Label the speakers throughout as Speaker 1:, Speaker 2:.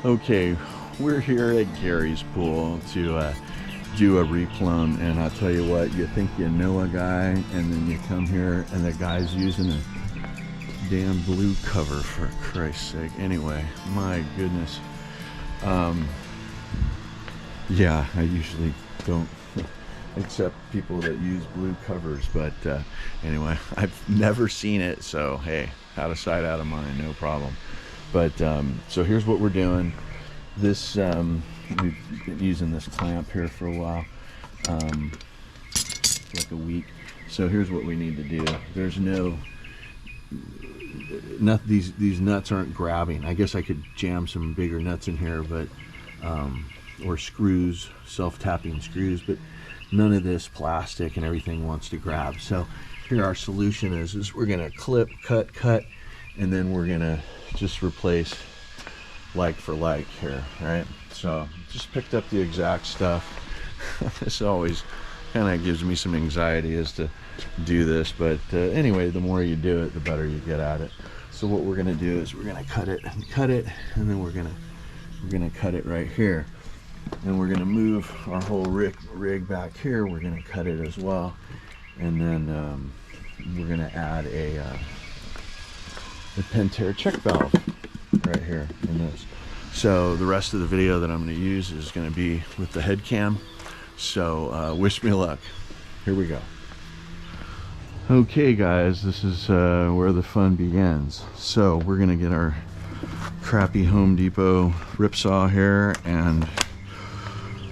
Speaker 1: Okay, we're here at Gary's pool to do a replumb, and I'll tell you what, you think you know a guy, and then you come here and the guy's using a damn blue cover, for Christ's sake. Anyway, my goodness. Yeah, I usually don't accept people that use blue covers, but anyway, I've never seen it, so hey, out of sight, out of mind, no problem. But so here's what we're doing. This we've been using this clamp here for a while, like a week. So here's what we need to do. There's these nuts aren't grabbing. I guess I could jam some bigger nuts in here, but or screws, self-tapping screws, but none of this plastic and everything wants to grab. So here our solution is we're gonna clip, cut, and then we're gonna just replace like for like here, right? So just picked up the exact stuff. This always kind of gives me some anxiety as to do this, but anyway, the more you do it, the better you get at it. So what we're gonna do is we're gonna cut it, and then we're gonna cut it right here, and we're gonna move our whole rig back here. We're gonna cut it as well, and then we're gonna add a Pentair check valve right here in this. So the rest of the video that I'm going to use is going to be with the head cam. So wish me luck. Here we go. Okay guys, this is where the fun begins. So we're going to get our crappy Home Depot rip saw here, and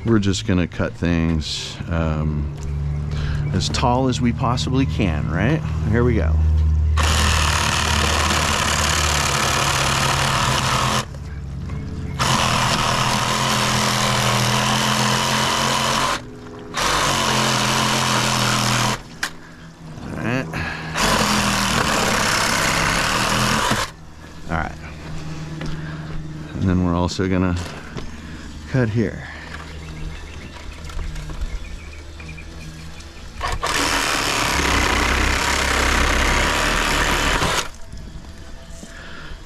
Speaker 1: we're just going to cut things as tall as we possibly can, right? Here we go. And then we're also gonna cut here.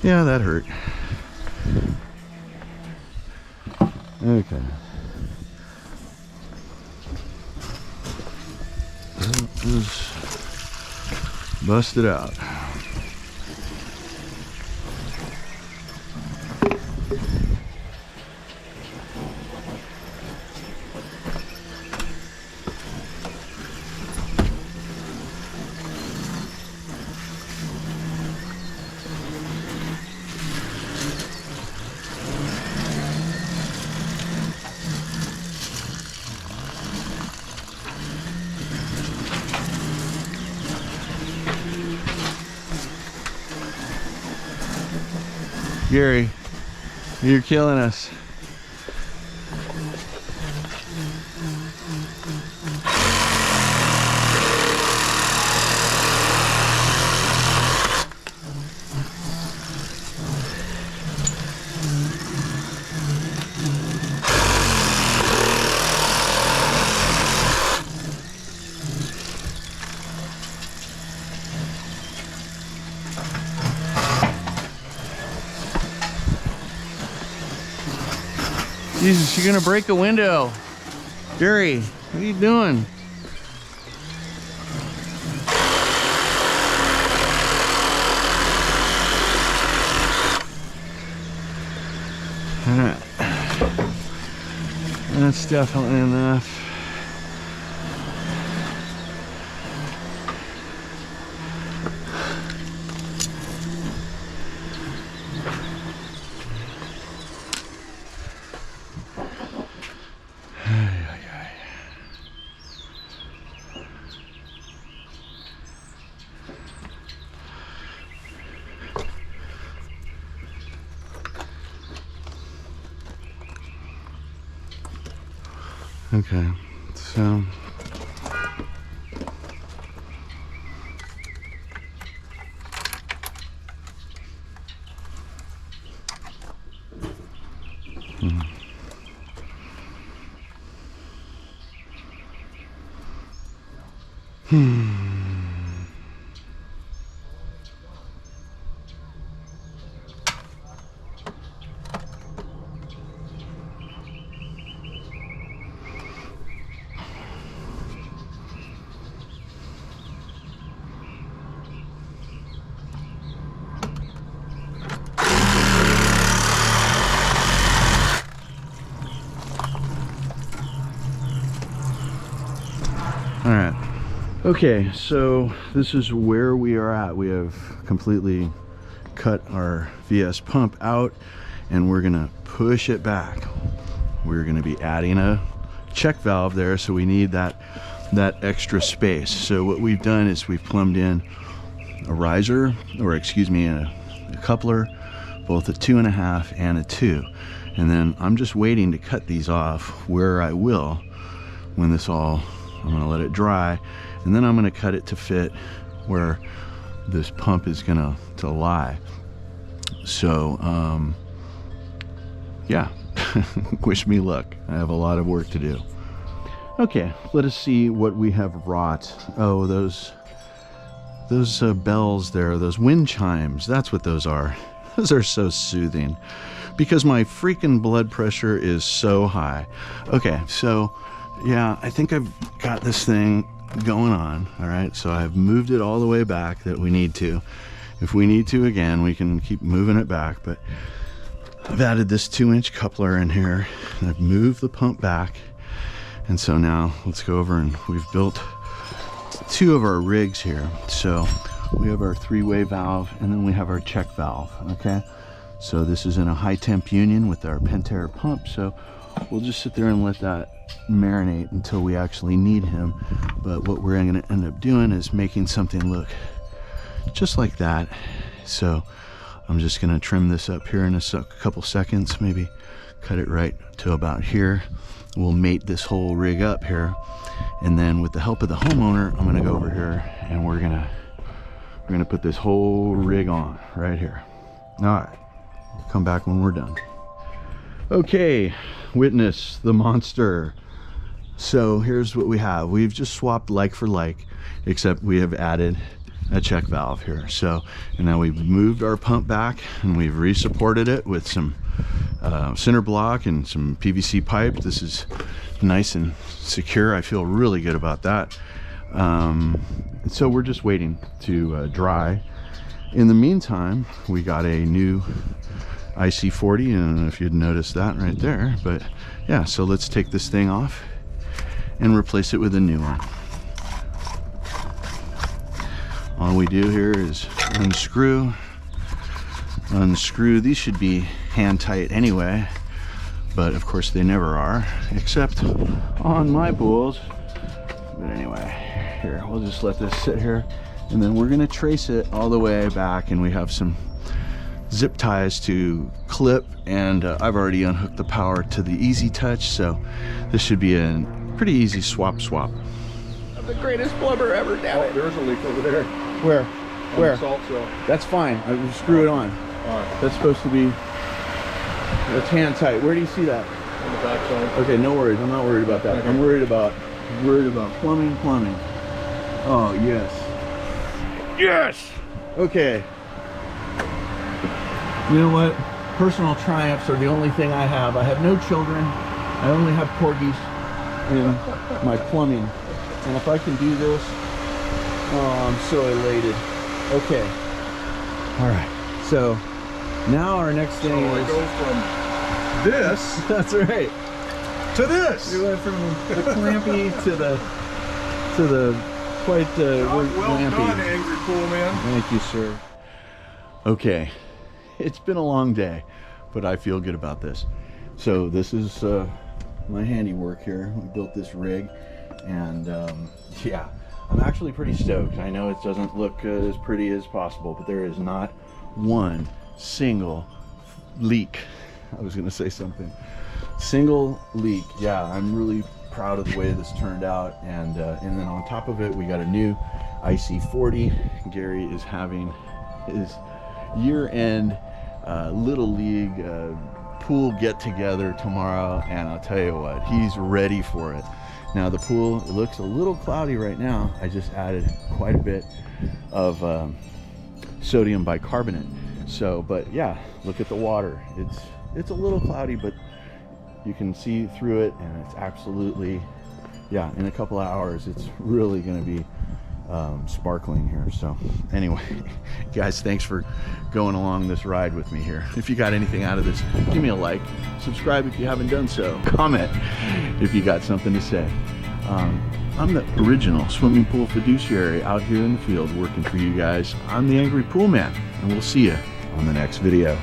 Speaker 1: Yeah, that hurt. Okay. Just bust it out. Gary, you're killing us. Jesus, you're gonna break a window. Gary, what are you doing? Alright. That's definitely enough. Okay, so Okay, so this is where we are at. We have completely cut our VS pump out, and we're gonna push it back. We're gonna be adding a check valve there, so we need that extra space. So what we've done is we've plumbed in a riser, or excuse me, a coupler, both a 2.5 and a 2. And then I'm just waiting to cut these off where I will when this all, I'm gonna let it dry, and then I'm gonna cut it to fit where this pump is gonna lie. So yeah, wish me luck. I have a lot of work to do. Okay, let us see what we have wrought. Oh, those bells there, those wind chimes, that's what those are. Those are so soothing because my freaking blood pressure is so high. Okay, so yeah, I think I've got this thing going on. All right, so I've moved it all the way back that we need to. If we need to again, we can keep moving it back, but I've added this 2-inch coupler in here, and I've moved the pump back. And so now let's go over, and we've built 2 of our rigs here. So we have our 3-way valve, and then we have our check valve. Okay, so this is in a high temp union with our Pentair pump, so we'll just sit there and let that marinate until we actually need him. But what we're going to end up doing is making something look just like that. So I'm just going to trim this up here in a couple seconds, maybe cut it right to about here. We'll mate this whole rig up here, and then with the help of the homeowner, I'm going to go over here and we're going to put this whole rig on right here. All right, we'll come back when we're done. Okay, witness the monster. So here's what we have. We've just swapped like for like, except we have added a check valve here. So, and now we've moved our pump back, and we've re-supported it with some center block and some PVC pipe. This is nice and secure. I feel really good about that. So we're just waiting to dry. In the meantime, we got a new IC40. I don't know if you'd noticed that right there, but yeah, so let's take this thing off and replace it with a new one. All we do here is unscrew. These should be hand tight anyway, but of course they never are, except on my pools. But anyway, here, we'll just let this sit here, and then we're gonna trace it all the way back, and we have some zip ties to clip, and I've already unhooked the power to the Easy Touch, so this should be a pretty easy swap.
Speaker 2: I'm the greatest plumber ever, damn it.
Speaker 3: There's a leak over there.
Speaker 1: Where? Where?
Speaker 3: Salt cell.
Speaker 1: That's fine. I will screw it on.
Speaker 3: All right.
Speaker 1: That's supposed to be. That's hand tight. Where do you see that?
Speaker 3: On the back side.
Speaker 1: Okay, no worries. I'm not worried about that.
Speaker 3: Okay.
Speaker 1: I'm worried about plumbing. Oh yes. Yes. Okay. You know what? Personal triumphs are the only thing I have. I have no children. I only have corgis in my plumbing. And if I can do this, oh, I'm so elated. Okay. All right. So now our next thing
Speaker 3: I
Speaker 1: is
Speaker 3: go from this
Speaker 1: that's right.
Speaker 3: to this.
Speaker 1: We went from the clampy to the quite
Speaker 3: Well
Speaker 1: glampy.
Speaker 3: done, Angry Poolman.
Speaker 1: Thank you, sir. Okay, it's been a long day, but I feel good about this. So this is my handiwork here. We built this rig, and yeah, I'm actually pretty stoked. I know it doesn't look as pretty as possible, but there is not one single leak. I was gonna say something. Single leak. Yeah, I'm really proud of the way this turned out, and then on top of it, we got a new IC40. Gary is having his year-end Little League pool get-together tomorrow, and I'll tell you what, he's ready for it. Now the pool, it looks a little cloudy right now. I just added quite a bit of sodium bicarbonate. So, but yeah, look at the water. It's a little cloudy, but you can see through it, and it's absolutely, yeah, in a couple of hours, it's really gonna be sparkling here. So anyway, guys, thanks for going along this ride with me here. If you got anything out of this, give me a like, subscribe if you haven't done so, comment if you got something to say. I'm the original swimming pool fiduciary out here in the field working for you guys. I'm the Angry Pool Man, and we'll see you on the next video.